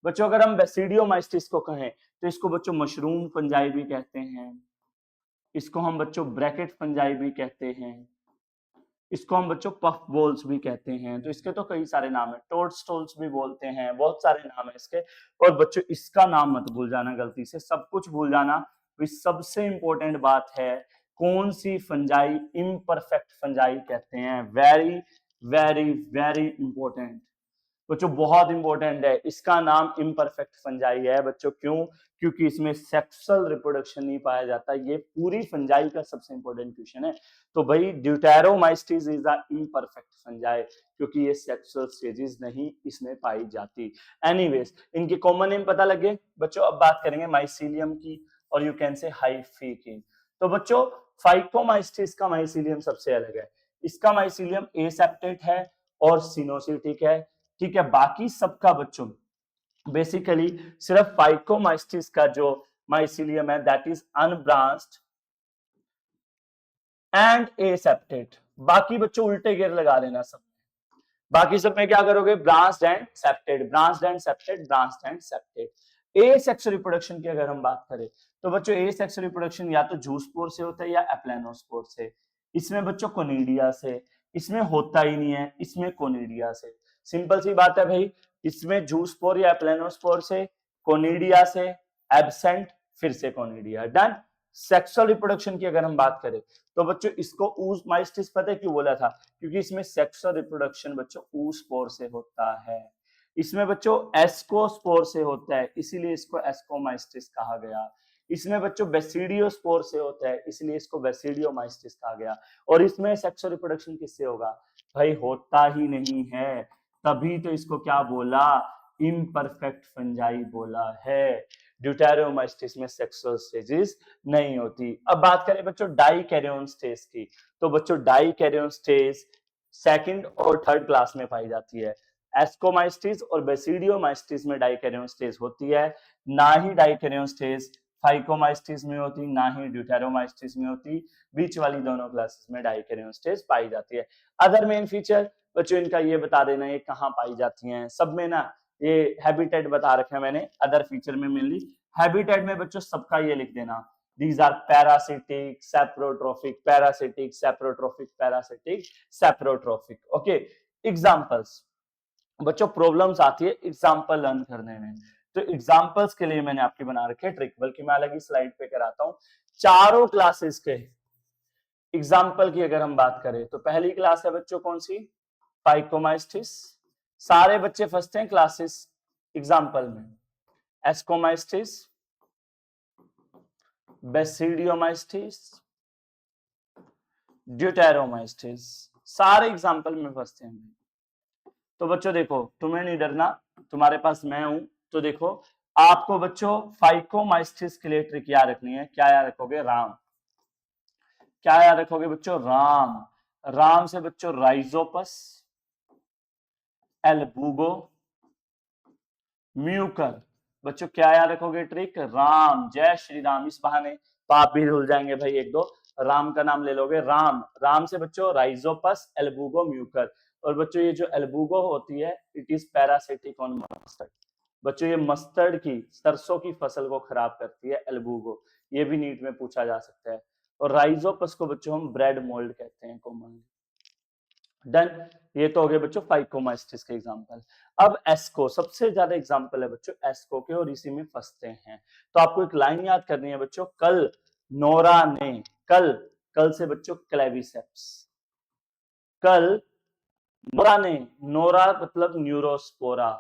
बच्चों अगर हम बेसिडियोमाइस्टिस को कहें तो इसको बच्चों मशरूम फंजाई भी कहते हैं। इसको हम बच्चों ब्रैकेट फंजाई भी कहते हैं, इसको हम बच्चों पफ बॉल्स भी कहते हैं। तो इसके तो कई सारे नाम है, टोडस्टोल्स भी बोलते हैं, बहुत सारे नाम है इसके। और बच्चों इसका नाम मत भूल जाना गलती से, सब कुछ भूल जाना। तो सबसे इंपॉर्टेंट बात है, कौन सी फंजाई इम्परफेक्ट फंजाई कहते हैं। वेरी वेरी वेरी इंपॉर्टेंट बच्चों, बहुत इंपॉर्टेंट है। इसका नाम इम्परफेक्ट फंजाई है बच्चों। क्यों? क्योंकि इसमें सेक्सुअल रिप्रोडक्शन नहीं पाया जाता। ये पूरी फंजाई का सबसे इंपॉर्टेंट क्वेश्चन है। तो भाई ड्यूटेरोमाइस्टिस इज द इम्परफेक्ट फंजाई, क्योंकि ये सेक्सुअल स्टेजेस नहीं इसमें पाई जाती। एनीवेज, इनके कॉमन नेम पता लगे बच्चों। अब बात करेंगे माइसीलियम की और यू कैन से हाइफी की। तो बच्चों फाइकोमाइस्टिस का माइसीलियम सबसे अलग है। इसका माइसीलियम एसेप्टेट है और सिनोसिटिक है, ठीक है। बाकी सबका बच्चों बेसिकली सिर्फ फाइकोमाइस्टिस का जो माइसीलियम है दैट इज अनब्रांच्ड एंड एसेप्टेड। बाकी बच्चों उल्टे गेर लगा देना सब। बाकी सब में क्या करोगे, branched and septate, branched and septate, branched and septate. A sex reproduction की अगर हम बात करें तो बच्चों ए सेक्स रिप्रोडक्शन या तो जूस्पोर से होता है या एप्लेनोस्पोर से। इसमें बच्चों कोनिडिया से, इसमें होता ही नहीं है, इसमें कोनिडिया से। सिंपल सी बात है भाई, इसमें जूस्पोर या एप्लेनोस्पोर से, कोनिडिया से, एब्सेंट, फिर से कोनिडिया, डन। सेक्सुअल रिप्रोडक्शन की अगर हम बात करें तो बच्चों इसको ऊसमाइस्टिस पता है क्यों बोला था, क्योंकि इसमें सेक्सुअल रिप्रोडक्शन बच्चों ऊस्पोर से होता है। इसमें बच्चों एस्कोस्पोर से होता है, इसीलिए इसको एस्कोमाइस्टिस कहा गया। इसमें बच्चों बेसिडियोस्पोर से होता है, इसलिए इसको बेसिडियोमाइस्टिस कहा गया। और इसमें सेक्सुअल रिप्रोडक्शन किससे होगा भाई, होता ही नहीं है, तभी तो इसको क्या बोला, इम्परफेक्ट फंजाई बोला है। ड्यूटेरोमाइस्टिस में सेक्सुअल स्टेजेस नहीं होती। अब बात करें बच्चों डाइकैरियोन स्टेज की, तो बच्चों डाइकैरियोन स्टेज सेकंड और थर्ड क्लास में पाई जाती है। एस्कोमाइस्टिस और बेसिडियोमाइस्टिस में डाइकैरियोन स्टेज होती है, ना ही डाइकैरियोन स्टेज फाइकोमाइस्टिस में होती, ना ही ड्यूटेरोमाइस्टिस में होती। बीच वाली दोनों क्लासेस में डाइकैरियोन स्टेज पाई जाती है। अदर मेन फीचर बच्चों इनका ये बता देना, ये कहाँ पाई जाती हैं सब में ना, ये हैबिटेट बता रखे हैं मैंने। अदर फीचर में मेनली हैबिटेट में बच्चों सबका ये लिख देना, these are parasitic, saprotrophic, parasitic, saprotrophic, parasitic, saprotrophic. Okay, examples बच्चों प्रॉब्लम्स आती है एग्जाम्पल लर्न करने में। तो एग्जाम्पल्स के लिए मैंने आपकी बना रखे ट्रिक, बल्कि मैं अलग ही स्लाइड पे कराता हूं। चारों क्लासेस के एग्जाम्पल की अगर हम बात करें तो पहली क्लास है बच्चों कौन सी, फाइकोमाइस्टिस। सारे बच्चे फंसते हैं क्लासेस एग्जाम्पल में। एस्कोमाइस्टिस, बेसिडियोमाइस्टिस, ड्यूटेरोमाइस्टिस, सारे एग्जाम्पल में फंसते हैं। तो बच्चों देखो, तुम्हें नहीं डरना, तुम्हारे पास मैं हूं। तो देखो आपको बच्चों फाइकोमाइस्टिस के लिए ट्रिक याद रखनी है। क्या याद रखोगे, राम। क्या याद रखोगे बच्चों, राम। राम से बच्चों राइजोपस, एल्बुगो, म्यूकर। बच्चों क्या याद रखोगे ट्रिक, राम। जय श्री राम। इस बहाने पाप भी धुल जाएंगे भाई, एक दो राम का नाम ले लोगे। राम, राम से बच्चों राइजोपस, एल्बुगो, म्यूकर। और बच्चों ये जो एल्बुगो होती है it is parasitic on mustard. बच्चों ये मस्टर्ड की, सरसों की फसल को खराब करती है एल्बुगो, ये भी नीट में पूछा जा सकता है। और राइजोपस को बच्चों हम ब्रेड मोल्ड कहते हैं कॉमनली। डन, ये तो हो गए बच्चों फाइकोमाइस्टिस के एग्जांपल। अब एस्को सबसे ज्यादा एग्जांपल है बच्चों एस्को के, और इसी में फंसते हैं। तो आपको एक लाइन याद करनी है बच्चों, कल नोरा ने, कल, कल से बच्चों क्लेविसेप्स, कल नोरा ने, नोरा मतलब न्यूरोस्पोरा।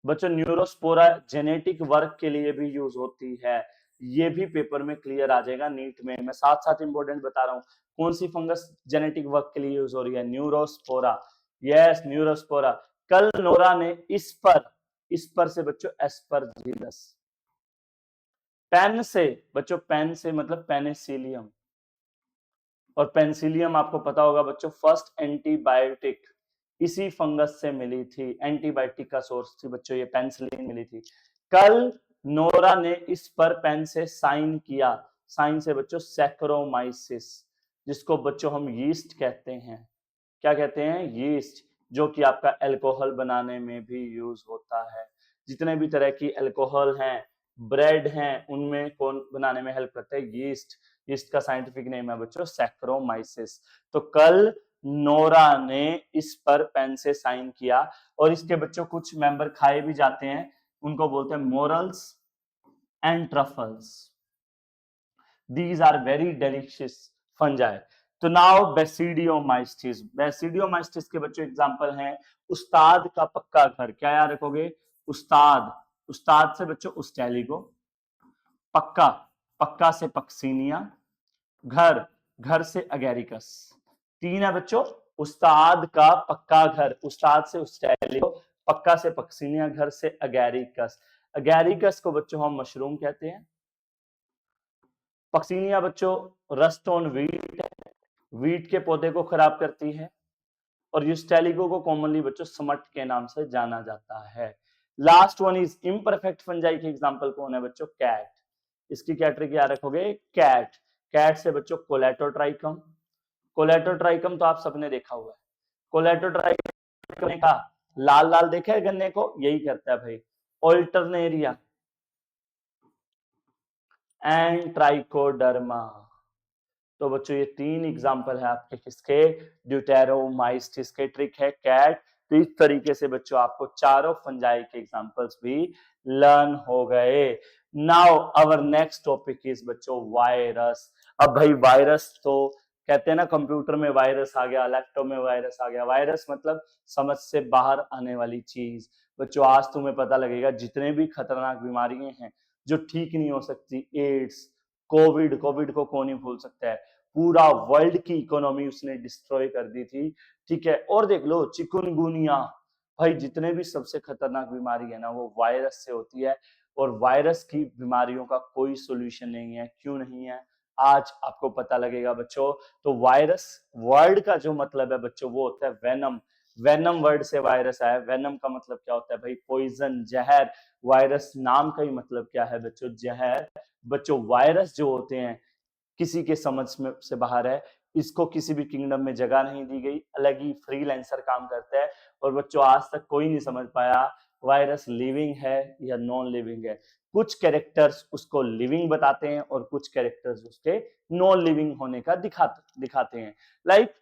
बच्चों न्यूरोस्पोरा जेनेटिक वर्क के लिए भी यूज होती है, ये भी पेपर में क्लियर आ जाएगा नीट में। मैं साथ साथ इंपॉर्टेंट बता रहा हूं, कौन सी फंगस जेनेटिक वर्क के लिए यूज हो रही है, न्यूरोस्पोरा। Yes, Neurospora. कल नोरा ने इस पर से बच्चों एस्परजिलस। पेन से बच्चों, पेन से मतलब पेनिसिलियम। और पेनिसिलियम आपको पता होगा बच्चों फर्स्ट एंटीबायोटिक इसी फंगस से मिली थी, एंटीबायोटिक का सोर्स थी बच्चों, ये पेनिसिलिन मिली थी। कल नोरा ने इस पर पेन से साइन किया, साइन से बच्चों सैक्रोमाइसिस, जिसको बच्चों हम यीस्ट कहते हैं। क्या कहते हैं, यीस्ट, जो कि आपका अल्कोहल बनाने में भी यूज होता है। जितने भी तरह की अल्कोहल हैं, ब्रेड हैं, उनमें कौन बनाने में हेल्प करता है, यीस्ट। यीस्ट का साइंटिफिक नेम है बच्चों सैक्रोमाइसिस। तो कल नोरा ने इस पर पेन से साइन किया, और इसके बच्चों कुछ मेंबर खाए भी जाते हैं, उनको बोलते हैं morals and truffles. These are very delicious fungi. तो नाउ बेसिडियोमाइस्टिस, बेसिडियोमाइस्टिस के बच्चों एग्जांपल हैं उस्ताद का पक्का घर, क्या याद रखोगे, उस्ताद, उस्ताद से बच्चों उस्टैलिगो, पक्का, पक्का से पक्सीनिया, घर, घर से अगेरिकस। तीन है बच्चों, उस्ताद का पक्का घर, उस्ताद से उस्टैलिगो, पक्का से पक्सीनिया, घर से अगेरिकस। अगेरिकस को बच्चों हम मशरूम कहते हैं। पक्सीनिया बच्चों रस्ट ऑन वीट, वीट के पौधे को खराब करती है। और यूस्टेलिगो को कॉमनली बच्चों समट के नाम से जाना जाता है। Last one is imperfect fungi के एग्जांपल कौन है बच्चों, कैट। इसकी कैटरी क्या रखोगे, कैट। कैट से बच्चों कोलेटोट्राइकम, कोलेटोट्राइकम तो आप सबने देखा हुआ है, कोलेटोट्राइकम का लाल लाल देखा है गन्ने को, यही करता है भाई। Alternaria and trichoderma. तो बच्चों ये तीन एग्जांपल है आपके किसके, ड्यूटेरोमाइस्टिस के। ट्रिक है कैट। तो इस तरीके से बच्चों आपको चारों फंजाई के एग्जांपल्स भी लर्न हो गए। Now our next topic is बच्चों वायरस। अब भाई वायरस तो कहते हैं ना, कंप्यूटर में वायरस आ गया, लैपटॉप में वायरस आ गया। वायरस मतलब समझ से बाहर आने वाली चीज। बच्चों आज तुम्हें पता लगेगा जितने भी खतरनाक बीमारियां हैं जो ठीक नहीं हो सकती, एड्स, कोविड, कोविड को कौन ही भूल सकता है, पूरा वर्ल्ड की इकोनॉमी उसने डिस्ट्रॉय कर दी थी, ठीक है। और देख लो चिकुनगुनिया, भाई जितने भी सबसे खतरनाक बीमारी है ना वो वायरस से होती है, और वायरस की बीमारियों का कोई सोल्यूशन नहीं है। क्यों नहीं है, आज आपको पता लगेगा बच्चों। तो वायरस वर्ड का जो मतलब है बच्चों वो होता है वेनम, वेनम वर्ड से वायरस आया। वेनम का मतलब क्या होता है भाई, पॉइजन, जहर। वायरस नाम का ही मतलब क्या है बच्चों, जहर। बच्चों वायरस जो होते हैं किसी के समझ में से बाहर है, इसको किसी भी किंगडम में जगह नहीं दी गई, अलग ही फ्रीलांसर काम करता है। और बच्चों आज तक कोई नहीं समझ पाया वायरस लिविंग है या नॉन लिविंग है। कुछ कैरेक्टर्स उसको लिविंग बताते हैं और कुछ कैरेक्टर्स उसके नॉन लिविंग होने का दिखाते हैं। लाइक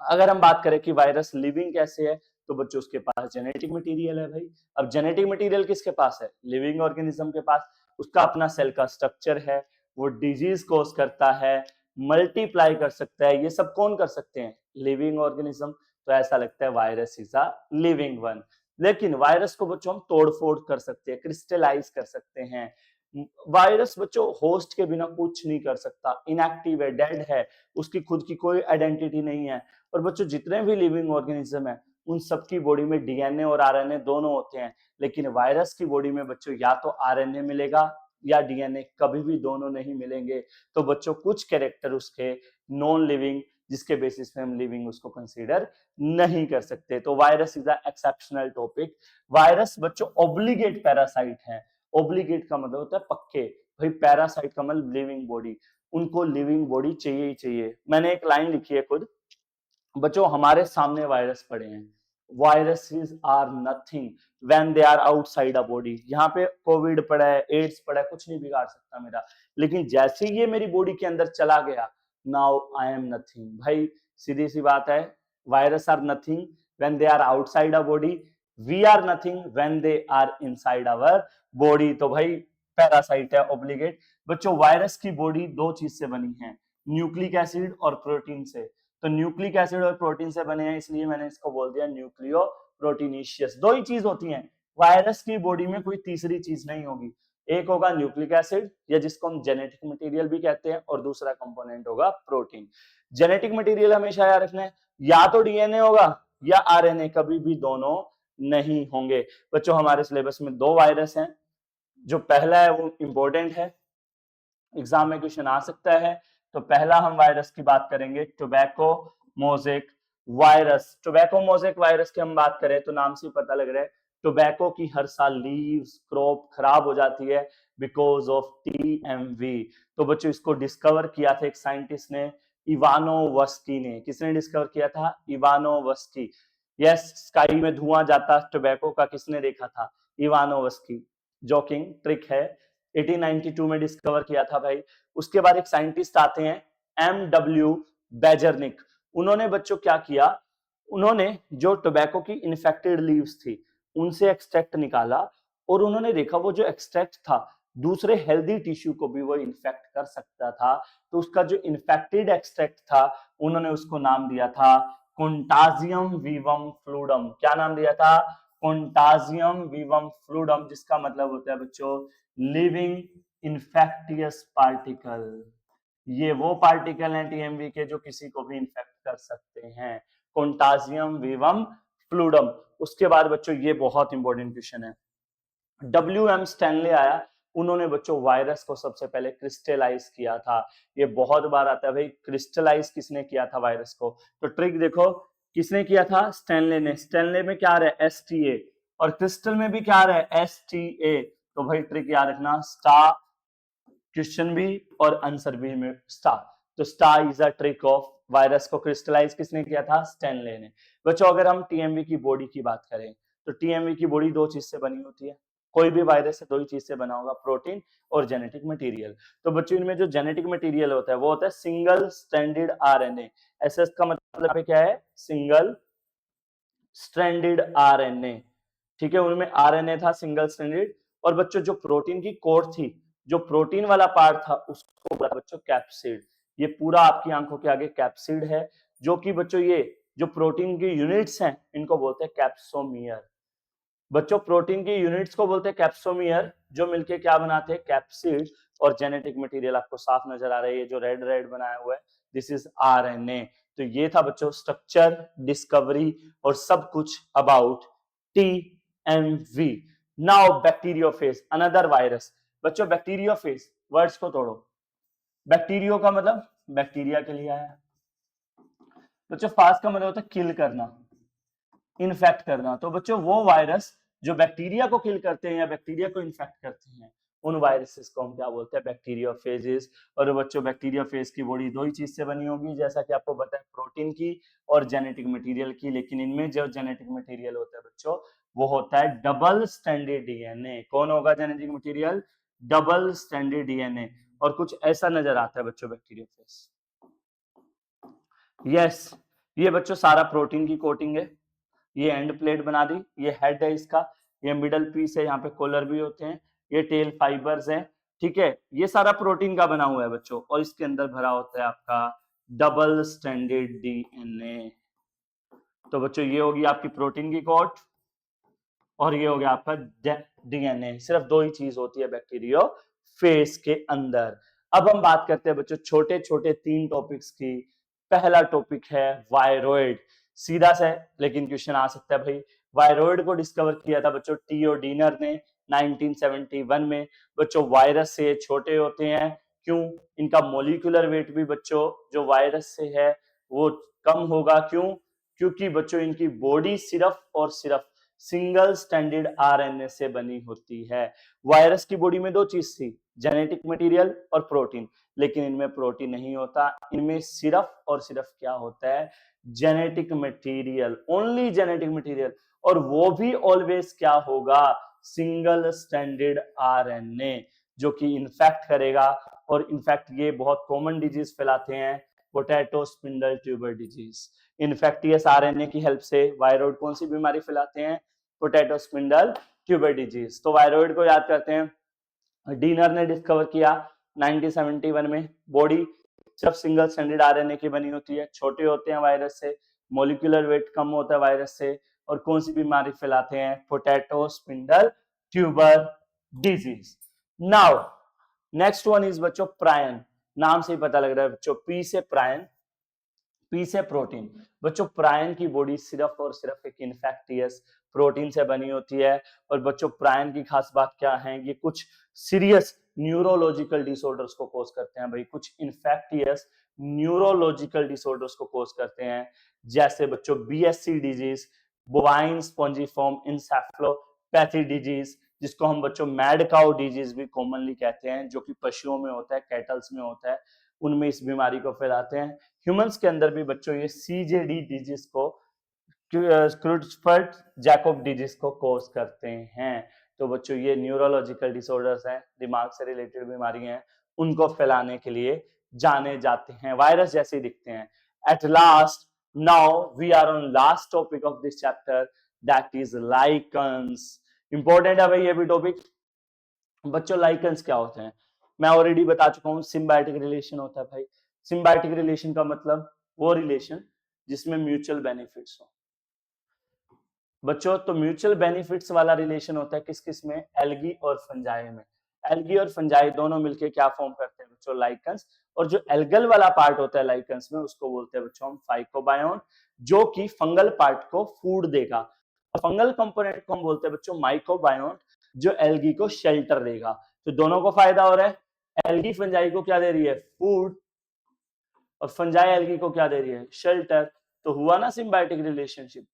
अगर हम बात करें कि वायरस लिविंग कैसे है, तो बच्चों उसके पास जेनेटिक मटेरियल है भाई। अब जेनेटिक मटेरियल किसके पास है, लिविंग ऑर्गेनिज्म के पास। उसका अपना सेल का स्ट्रक्चर है, वो डिजीज कोज करता है, मल्टीप्लाई कर सकता है। ये सब कौन कर सकते हैं, लिविंग ऑर्गेनिज्म। तो ऐसा लगता है virus is a living one. लेकिन वायरस को बच्चों हम तोड़फोड़ कर सकते हैं, क्रिस्टलाइज कर सकते हैं। वायरस बच्चों होस्ट के बिना कुछ नहीं कर सकता, इनएक्टिव है, डेड है, उसकी खुद की कोई आइडेंटिटी नहीं है। और बच्चों जितने भी लिविंग ऑर्गेनिज्म है उन सबकी बॉडी में डीएनए और आरएनए दोनों होते हैं, लेकिन वायरस की बॉडी में बच्चों या तो आरएनए मिलेगा या डीएनए, कभी भी दोनों नहीं मिलेंगे। तो बच्चों कुछ कैरेक्टर उसके नॉन लिविंग, जिसके बेसिस पे हम लिविंग उसको कंसीडर नहीं कर सकते। तो virus is a exceptional topic. Virus बच्चों ऑब्लिगेट पैरासाइट है। ऑब्लिगेट का मतलब होता है पक्के, भाई पैरासाइट का मतलब लिविंग बॉडी, उनको लिविंग बॉडी चाहिए ही चाहिए। मैंने एक लाइन लिखी है खुद, बच्चों हमारे सामने वायरस पड़े हैं, viruses are nothing when they are outside a body. यहाँ पे कोविड पड़ा है, एड्स पड़ा है, कुछ नहीं बिगाड़ सकता मेरा, लेकिन जैसे ये मेरी बॉडी के अंदर चला गया, नाउ आई एम नथिंग। भाई सीधी सी बात है, virus are nothing when they are outside a body, we are nothing when they are inside our body. तो भाई पैरासाइट है ऑब्लिगेट। बच्चों वायरस की बॉडी दो चीज से बनी है, न्यूक्लिक एसिड और प्रोटीन से। तो न्यूक्लिक एसिड और प्रोटीन से बने हैं, इसलिए मैंने इसको बोल दिया न्यूक्लियो प्रोटीनिशियस। दो ही चीज होती हैं वायरस की बॉडी में, कोई तीसरी चीज नहीं होगी। एक होगा न्यूक्लिक एसिड या जिसको हम जेनेटिक मटेरियल भी कहते हैं, और दूसरा कंपोनेंट होगा प्रोटीन। जेनेटिक मटेरियल हमेशा याद रखना है, या तो डीएनए होगा या आरएनए, कभी भी दोनों नहीं होंगे। बच्चों हमारे सिलेबस में दो वायरस हैं, जो पहला है वो इंपॉर्टेंट है, एग्जाम में क्वेश्चन आ सकता है। तो पहला हम वायरस की बात करेंगे, tobacco mosaic virus. Tobacco mosaic virus की हम बात करें तो नाम से पता लग रहा है टोबैको की हर साल लीव्स क्रॉप खराब हो जाती है बिकॉज ऑफ टीएमवी। तो बच्चों इसको डिस्कवर किया था एक साइंटिस्ट ने, इवानोवस्की ने। किसने डिस्कवर किया था, इवानोवस्की। यस, स्काई में धुआं जाता टोबैको का, किसने देखा था, इवानोवस्की। जोकिंग ट्रिक है, 1892 में डिस्कवर किया था भाई। उसके बाद एक साइंटिस्ट आते हैं MW बेजरनिक। उन्होंने बच्चों क्या किया, उन्होंने जो टोबैको की इन्फेक्टेड लीव्स थी उनसे एक्सट्रैक्ट निकाला और उन्होंने देखा वो जो एक्सट्रैक्ट था दूसरे हेल्दी टिश्यू को भी वो इन्फेक्ट कर सकता था। तो उसका जो इन्फेक्टेड एक्सट्रैक्ट था उन्होंने उसको नाम दिया था कॉन्टाजियम वीवम फ्लूडम। क्या नाम दिया था? कॉन्टाजियम वीवम फ्लूडम, जिसका मतलब होता है बच्चों लिविंग इन्फेक्टियस पार्टिकल। ये वो पार्टिकल हैं टीएमवी के जो किसी को भी इन्फेक्ट कर सकते हैं, कॉन्टाजियम वीवम फ्लूडम। उसके बाद बच्चों ये बहुत इंपॉर्टेंट क्वेश्चन है, WM स्टैनले आया, उन्होंने बच्चों वायरस को सबसे पहले क्रिस्टलाइज किया था। ये बहुत बार आता है भाई, क्रिस्टलाइज किसने किया था वायरस को? तो ट्रिक देखो, किसने किया था? स्टैनले ने। स्टैनले में क्या आ रहा है? STA, और क्रिस्टल में भी क्या आ रहा है? STA। तो भाई ट्रिक याद रखना, स्टार क्वेश्चन भी और आंसर भी में स्टार। तो star is a trick of virus को क्रिस्टलाइज किसने किया था? स्टैनले ने। बच्चों अगर हम टीएमवी की बॉडी की बात करें तो टीएमवी की बॉडी दो चीज से बनी होती है, कोई भी वायरस है दो ही चीज से बना होगा, प्रोटीन और जेनेटिक मटेरियल। तो बच्चों इनमें जो जेनेटिक मटेरियल होता है वो होता है सिंगल स्ट्रैंडेड आरएनए। एसएस का मतलब है क्या है? Single stranded RNA. ठीक है, उनमें आरएनए था सिंगल स्ट्रैंडेड। और बच्चों जो प्रोटीन की कोर थी, जो प्रोटीन वाला पार्ट था उसको बोला बच्चों कैप्सिड। ये पूरा आपकी आंखों के आगे कैप्सिड है, जो कि बच्चों ये जो प्रोटीन की यूनिट्स हैं इनको बोलते हैं कैप्सोमियर। बच्चों प्रोटीन की यूनिट्स को बोलते हैं कैप्सोमियर, जो मिलके क्या बनाते हैं? कैप्सिड। और जेनेटिक मटेरियल आपको साफ नजर आ रहा है, ये जो रेड रेड बनाया हुआ है दिस इज आरएनए। तो ये था बच्चों स्ट्रक्चर, डिस्कवरी और सब कुछ about TMV. Now bacteriophage, another virus. बच्चों बैक्टीरियोफेज वर्ड्स को तोड़ो। बैक्टीरियो का मतलब बैक्टीरिया के लिए आया। बच्चों फास्ट का मतलब होता है किल करना, इन्फेक्ट करना। तो बच्चों वो वायरस जो बैक्टीरिया को किल करते हैं या बैक्टीरिया को इन्फेक्ट करते हैं उन वायरसेस को हम क्या बोलते हैं? बैक्टीरियोफेजेस। और बच्चों बैक्टीरियोफेज की बॉडी दो ही चीज से बनी होगी, जैसा कि आपको पता है, प्रोटीन की और जेनेटिक मटेरियल की। लेकिन इनमें जो जेनेटिक मटेरियल होता है बच्चों वो होता है डबल स्ट्रैंडेड डीएनए। कौन होगा genetic material? Double stranded DNA. और कुछ ऐसा नजर आता है बच्चों बैक्टीरियोफेज। यस, ये बच्चों सारा प्रोटीन की कोटिंग है। ये एंड प्लेट बना दी, ये हेड है इसका, ये मिडल पीस है, यहाँ पे कॉलर भी होते हैं, ये टेल फाइबर्स हैं। ठीक है, ये सारा प्रोटीन का बना हुआ है बच्चों, और इसके अंदर भरा होता है आपका डबल स्ट्रैंडेड डीएनए। तो बच्चों ये होगी आपकी प्रोटीन की कोट और ये हो गया आपका डीएनए। सिर्फ दो ही चीज होती है बैक्टीरियोफेज के अंदर। अब हम बात करते हैं बच्चों छोटे छोटे तीन टॉपिक्स की। पहला टॉपिक है वायरोइड। सीधा सा है लेकिन क्वेश्चन आ सकता है भाई। वायरोइड को डिस्कवर किया था बच्चों टीओ डीनर ने 1971 में। बच्चों वायरस से छोटे होते हैं, क्यों? इनका मोलिकुलर वेट भी बच्चों जो वायरस से है वो कम होगा, क्यों? क्योंकि बच्चों इनकी बॉडी सिर्फ और सिर्फ सिंगल स्ट्रैंडेड आरएनए से बनी होती है। वायरस की बॉडी में दो चीज थी, जेनेटिक मटेरियल और प्रोटीन, लेकिन इनमें प्रोटीन नहीं होता, इनमें सिर्फ और सिर्फ क्या होता है? Genetic material, only genetic material. और वो भी ऑलवेज क्या होगा? सिंगल स्ट्रैंडेड आरएनए, जो कि इन्फेक्ट करेगा। और इनफैक्ट ये बहुत कॉमन डिजीज फैलाते हैं, potato spindle tuber disease. Infectious RNA की हेल्प से वायरॉइड कौन सी बीमारी फैलाते हैं? Potato spindle tuber disease. तो वायरॉइड को याद करते हैं, डीनर ने डिस्कवर किया 1971 में। बॉडी सिर्फ सिंगल स्ट्रैंडेड आरएनए की बनी होती है, छोटे होते हैं वायरस से, मोलिकुलर वेट कम होता है वायरस से, और कौन सी बीमारी फैलाते हैं? Potato spindle tuber disease. Now next one is बच्चों प्रायन। नाम से ही पता लग रहा है बच्चों, पी से प्रायन, पी से प्रोटीन। बच्चों प्रायन की बॉडी सिर्फ और सिर्फ एक इन्फेक्टियस प्रोटीन से बनी होती है। और बच्चों प्रायन की खास बात क्या है? ये कुछ सीरियस न्यूरोलॉजिकल डिसऑर्डर्स को कॉज करते हैं भाई, कुछ इन्फेक्टियस न्यूरोलॉजिकल डिसऑर्डर्स को कॉज करते हैं, जैसे बच्चों BSC disease, bovine spongiform encephalopathy disease, जिसको हम बच्चों मैड काउ डिजीज भी कॉमनली कहते हैं, जो कि पशुओं में होता है, कैटल्स में होता है, उनमें इस बीमारी को फैलाते हैं। ह्यूमंस के अंदर भी बच्चों ये CJD डिजीज को, क्रुट्सफर्ट जैकोब डिजीज को कॉज करते हैं। तो बच्चों ये न्यूरोलॉजिकल डिसऑर्डर्स हैं, दिमाग से रिलेटेड बीमारियां हैं, उनको फैलाने के लिए जाने जाते हैं, वायरस जैसे ही दिखते हैं। At last now we are on last topic of this chapter, that is lichens. Important है भाई ये भी टॉपिक। बच्चों लाइकन्स क्या होते हैं, मैं ऑलरेडी बता चुका हूं, सिम्बायोटिक रिलेशन होता है भाई। सिम्बायोटिक रिलेशन का मतलब वो रिलेशन जिसमें म्यूचुअल बेनिफिट्स हो। बच्चों तो म्यूचुअल बेनिफिट्स वाला रिलेशन होता है किस किस में, एल्गी और फंजाई में। एल्गी और फंजाई दोनों मिलके क्या फॉर्म करते हैं बच्चों, लाइकन्स। और जो एल्गल वाला पार्ट होता है लाइकन्स में, उसको बोलते हैं बच्चों हम फाइकोबायोन, जो कि फंगल पार्ट को फूड देगा। फंगल कंपोनेंट को हम बोलते हैं बच्चों माइकोबायोन, जो एल्गी को शेल्टर देगा। तो दोनों को फायदा हो रहा है, एल्गी फंजाई को क्या दे रही है, फूड, और फंजाई एल्गी को क्या दे रही है, शेल्टर। तो हुआ ना सिम्बायोटिक रिलेशनशिप।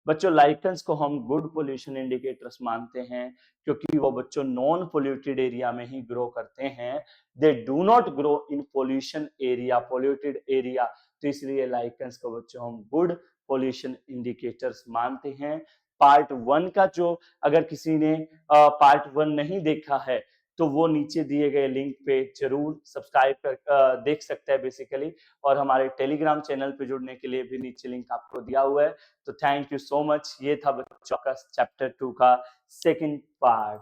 बच्चों लाइकन्स को हम गुड पोल्यूशन इंडिकेटर्स मानते हैं, क्योंकि वो बच्चों नॉन पोल्यूटेड एरिया में ही ग्रो करते हैं, they do not grow in pollution area, polluted area. तो इसलिए लाइकन्स को बच्चों हम गुड पोल्यूशन इंडिकेटर्स मानते हैं। पार्ट 1 का जो, अगर किसी ने पार्ट 1 नहीं देखा है तो वो नीचे दिए गए लिंक पे जरूर सब्सक्राइब कर देख सकते हैं बेसिकली, और हमारे टेलीग्राम चैनल पे जुड़ने के लिए भी नीचे लिंक आपको दिया हुआ है। तो थैंक यू सो मच। ये था बच्चों का चैप्टर 2 का सेकंड पार्ट।